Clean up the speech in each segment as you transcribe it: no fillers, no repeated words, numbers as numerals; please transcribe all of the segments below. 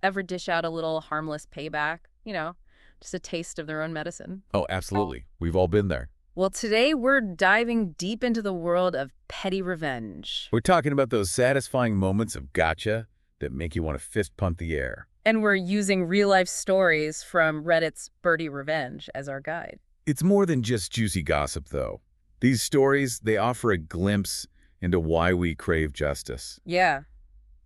ever dish out a little harmless payback, just a taste of their own medicine. Oh, absolutely. We've all been there. Well, today we're diving deep into the world of petty revenge. We're talking about those satisfying moments of gotcha that make you want to fist pump the air. And we're using real-life stories from Reddit's Birdie Revenge as our guide. It's more than just juicy gossip, though. These stories, they offer a glimpse into why we crave justice. Yeah,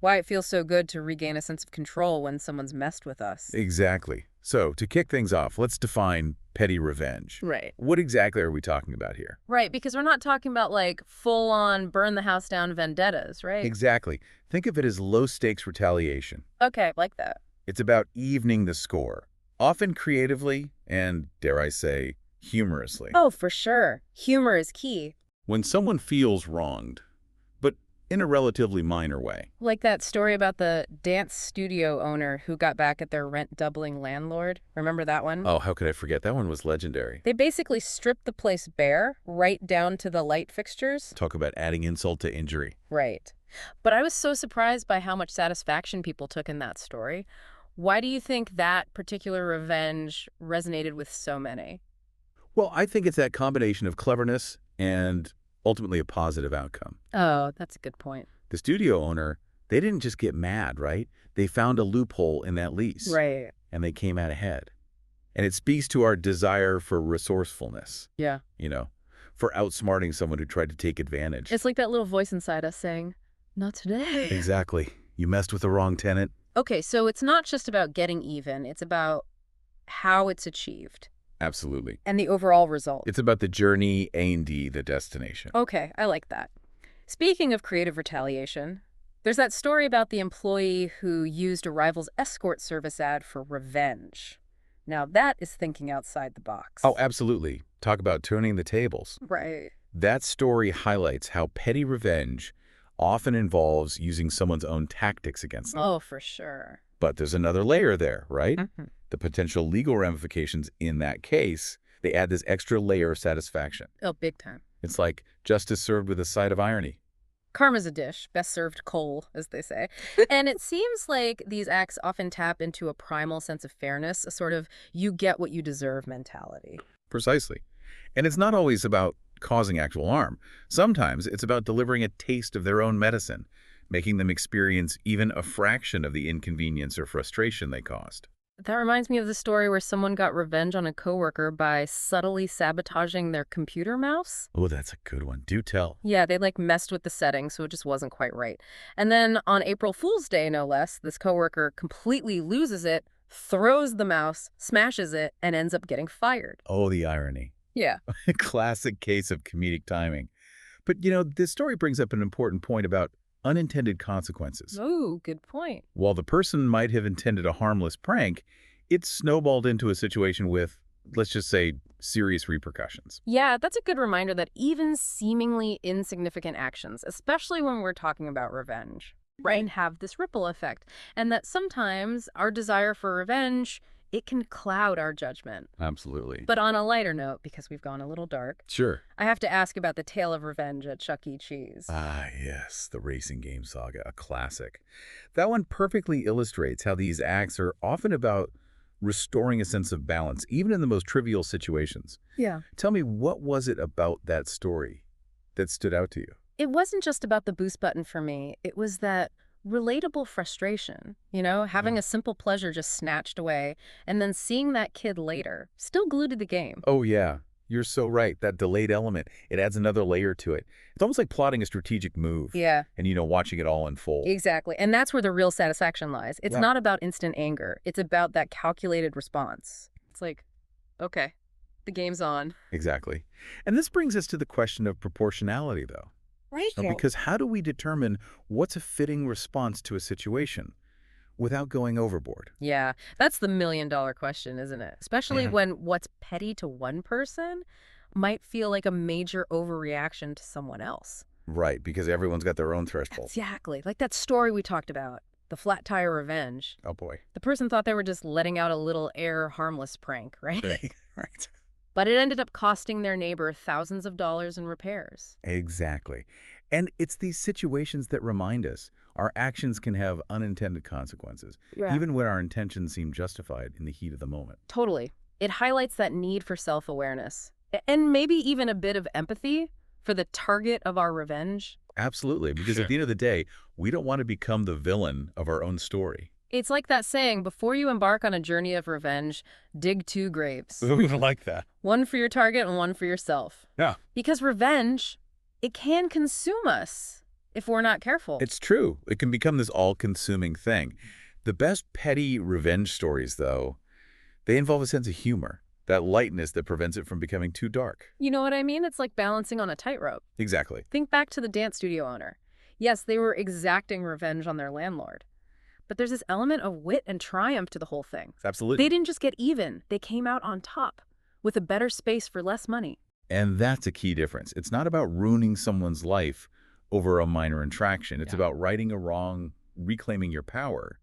why it feels so good to regain a sense of control when someone's messed with us. Exactly. So, to kick things off, let's define petty revenge. Right. What exactly are we talking about here? Right, because we're not talking about, like, full-on burn-the-house-down vendettas, right? Exactly. Think of it as low-stakes retaliation. Okay, like that. It's about evening the score, often creatively and, dare I say, humorously. Oh, for sure. Humor is key. When someone feels wronged, but in a relatively minor way. Like that story about the dance studio owner who got back at their rent-doubling landlord. Remember that one? Oh, how could I forget? That one was legendary. They basically stripped the place bare, right down to the light fixtures. Talk about adding insult to injury. Right. But I was so surprised by how much satisfaction people took in that story. Why do you think that particular revenge resonated with so many? Well, I think it's that combination of cleverness and ultimately a positive outcome. Oh, that's a good point. The studio owner, they didn't just get mad, right? They found a loophole in that lease. Right. And they came out ahead. And it speaks to our desire for resourcefulness, Yeah. for outsmarting someone who tried to take advantage. It's like that little voice inside us saying, not today. Exactly. You messed with the wrong tenant. Okay, so it's not just about getting even. It's about how it's achieved Absolutely. and the overall result. It's about the journey, A&D, the destination. Okay, I like that. Speaking of creative retaliation, there's that story about the employee who used a rival's escort service ad for revenge. Now that is thinking outside the box. Oh, absolutely. Talk about turning the tables. Right. That story highlights how petty revenge often involves using someone's own tactics against them. Oh, for sure. But there's another layer there, right? Mhm. The potential legal ramifications in that case, they add this extra layer of satisfaction. Oh, big time. It's like justice served with a side of irony. Karma's a dish, best served cold, as they say. And it seems like these acts often tap into a primal sense of fairness, a sort of you get what you deserve mentality. Precisely. And it's not always about causing actual harm. Sometimes it's about delivering a taste of their own medicine, making them experience even a fraction of the inconvenience or frustration they caused. That reminds me of the story where someone got revenge on a coworker by subtly sabotaging their computer mouse. Oh, that's a good one. Do tell. Yeah, they messed with the settings, so it just wasn't quite right. And then on April Fool's Day, no less, this coworker completely loses it, throws the mouse, smashes it, and ends up getting fired. Oh, the irony. Yeah. A classic case of comedic timing. But, this story brings up an important point about unintended consequences. Oh, good point. While the person might have intended a harmless prank, it snowballed into a situation with, let's just say, serious repercussions. Yeah, that's a good reminder that even seemingly insignificant actions, especially when we're talking about revenge, right, have this ripple effect. And that sometimes our desire for revenge, it can cloud our judgment. Absolutely. But on a lighter note, because we've gone a little dark, Sure. I have to ask about the tale of revenge at Chuck E. Cheese. Ah, yes, the racing game saga, a classic. That one perfectly illustrates how these acts are often about restoring a sense of balance, even in the most trivial situations. Yeah. Tell me, what was it about that story that stood out to you? It wasn't just about the boost button for me. It was that relatable frustration, having a simple pleasure just snatched away, and then seeing that kid later, still glued to the game. Oh, yeah. You're so right. That delayed element, it adds another layer to it. It's almost like plotting a strategic move. Yeah. And, watching it all unfold. Exactly. And that's where the real satisfaction lies. It's Yeah. not about instant anger. It's about that calculated response. It's like, okay, the game's on. Exactly. And this brings us to the question of proportionality, though. Right. Because how do we determine what's a fitting response to a situation without going overboard? Yeah, that's the million-dollar question, isn't it? Especially Yeah. when what's petty to one person might feel like a major overreaction to someone else. Right, because everyone's got their own threshold. Exactly. Like that story we talked about, the flat tire revenge. Oh, boy. The person thought they were just letting out a little air harmless prank, right? Right, right. But it ended up costing their neighbor thousands of dollars in repairs. Exactly. And it's these situations that remind us Our actions can have unintended consequences, Yeah. even when our intentions seem justified in the heat of the moment. Totally. It highlights that need for self-awareness and maybe even a bit of empathy for the target of our revenge. Absolutely, because at the end of the day, we don't want to become the villain of our own story. It's like that saying, before you embark on a journey of revenge, dig 2 graves. We like that. One for your target and one for yourself. Yeah. Because revenge, it can consume us if we're not careful. It's true. It can become this all-consuming thing. The best petty revenge stories, though, they involve a sense of humor, that lightness that prevents it from becoming too dark. You know what I mean? It's like balancing on a tightrope. Exactly. Think back to the dance studio owner. Yes, they were exacting revenge on their landlord. But there's this element of wit and triumph to the whole thing. Absolutely. They didn't just get even. They came out on top with a better space for less money. And that's a key difference. It's not about ruining someone's life over a minor infraction. It's about righting a wrong, reclaiming your power,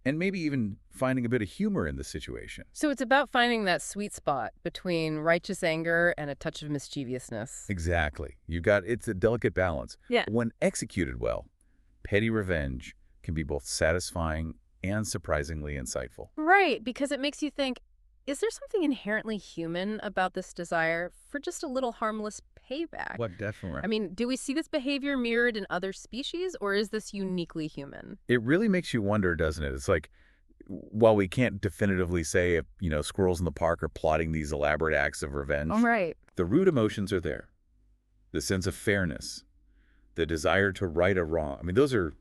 and maybe even finding a bit of humor in the situation. So it's about finding that sweet spot between righteous anger and a touch of mischievousness. Exactly. It's a delicate balance. Yeah. When executed well, petty revenge can be both satisfying and surprisingly insightful. Right, because it makes you think, is there something inherently human about this desire for just a little harmless payback? What, definitely. I mean, do we see this behavior mirrored in other species, or is this uniquely human? It really makes you wonder, doesn't it? It's like, while we can't definitively say if, squirrels in the park are plotting these elaborate acts of revenge, All right. the root emotions are there. The sense of fairness, the desire to right a wrong. I mean, those are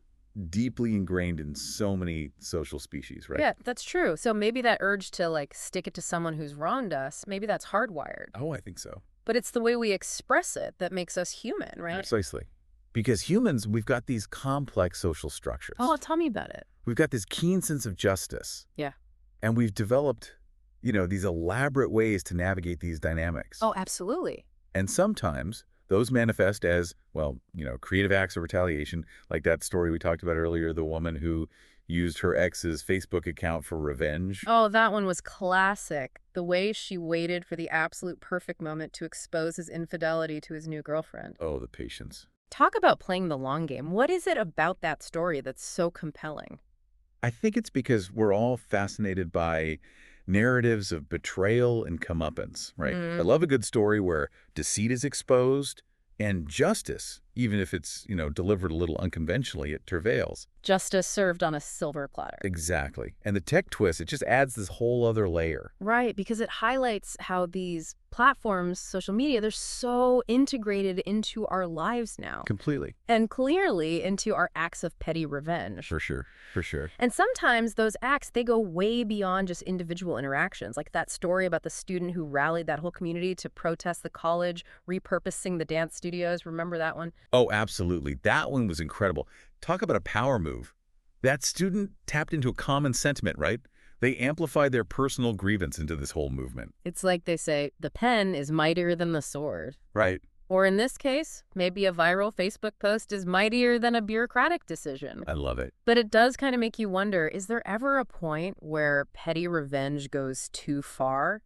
deeply ingrained in so many social species, right? Yeah, that's true. So maybe that urge to, like, stick it to someone who's wronged us, maybe that's hardwired. Oh, I think so. But it's the way we express it that makes us human, right? Precisely. Because humans, we've got these complex social structures. Oh, tell me about it. We've got this keen sense of justice. Yeah. And we've developed, these elaborate ways to navigate these dynamics. Oh, absolutely. And sometimes those manifest as, creative acts of retaliation, like that story we talked about earlier, the woman who used her ex's Facebook account for revenge. Oh, that one was classic. The way she waited for the absolute perfect moment to expose his infidelity to his new girlfriend. Oh, the patience. Talk about playing the long game. What is it about that story that's so compelling? I think it's because we're all fascinated by narratives of betrayal and comeuppance, right? I love a good story where deceit is exposed and justice, even if it's, delivered a little unconventionally, it travails. Justice served on a silver platter. Exactly. And the tech twist, it just adds this whole other layer. Right, because it highlights how these platforms, social media, they're so integrated into our lives now. Completely. And clearly into our acts of petty revenge. For sure. For sure. And sometimes those acts, they go way beyond just individual interactions. Like that story about the student who rallied that whole community to protest the college, repurposing the dance studios. Remember that one? Oh, absolutely. That one was incredible. Talk about a power move. That student tapped into a common sentiment, right? They amplified their personal grievance into this whole movement. It's like they say, the pen is mightier than the sword. Right. Or in this case, maybe a viral Facebook post is mightier than a bureaucratic decision. I love it. But it does kind of make you wonder, is there ever a point where petty revenge goes too far?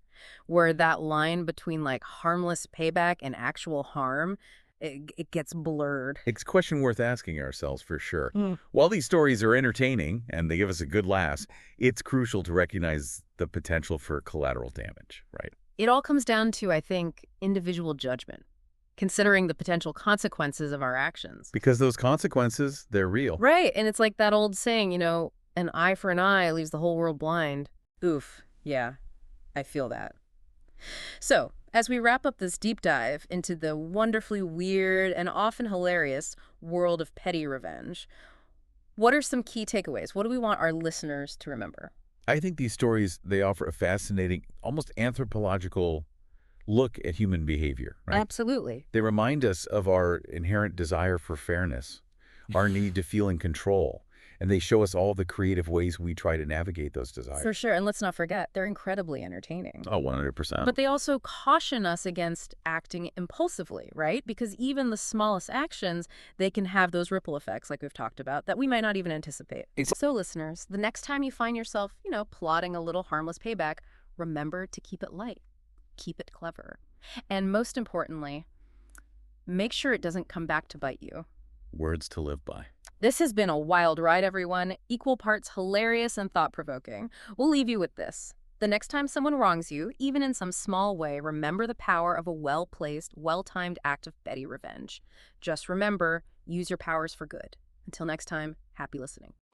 Where that line between like harmless payback and actual harm, it gets blurred? It's a question worth asking ourselves for sure. While these stories are entertaining and they give us a good laugh, it's crucial to recognize the potential for collateral damage, right? It all comes down to, I think, individual judgment, considering the potential consequences of our actions. Because those consequences, they're real. Right. And it's like that old saying, an eye for an eye leaves the whole world blind. Oof. Yeah, I feel that. So, as we wrap up this deep dive into the wonderfully weird and often hilarious world of petty revenge, what are some key takeaways? What do we want our listeners to remember? I think these stories, they offer a fascinating, almost anthropological look at human behavior, right? Absolutely. They remind us of our inherent desire for fairness, our need to feel in control, and they show us all the creative ways we try to navigate those desires. For sure. And let's not forget, they're incredibly entertaining. Oh, 100%. But they also caution us against acting impulsively, right? Because even the smallest actions, they can have those ripple effects like we've talked about that we might not even anticipate. So listeners, the next time you find yourself, plotting a little harmless payback, remember to keep it light, keep it clever. And most importantly, make sure it doesn't come back to bite you. Words to live by. This has been a wild ride, everyone. Equal parts hilarious and thought-provoking. We'll leave you with this. The next time someone wrongs you, even in some small way, remember the power of a well-placed, well-timed act of petty revenge. Just remember, use your powers for good. Until next time, happy listening.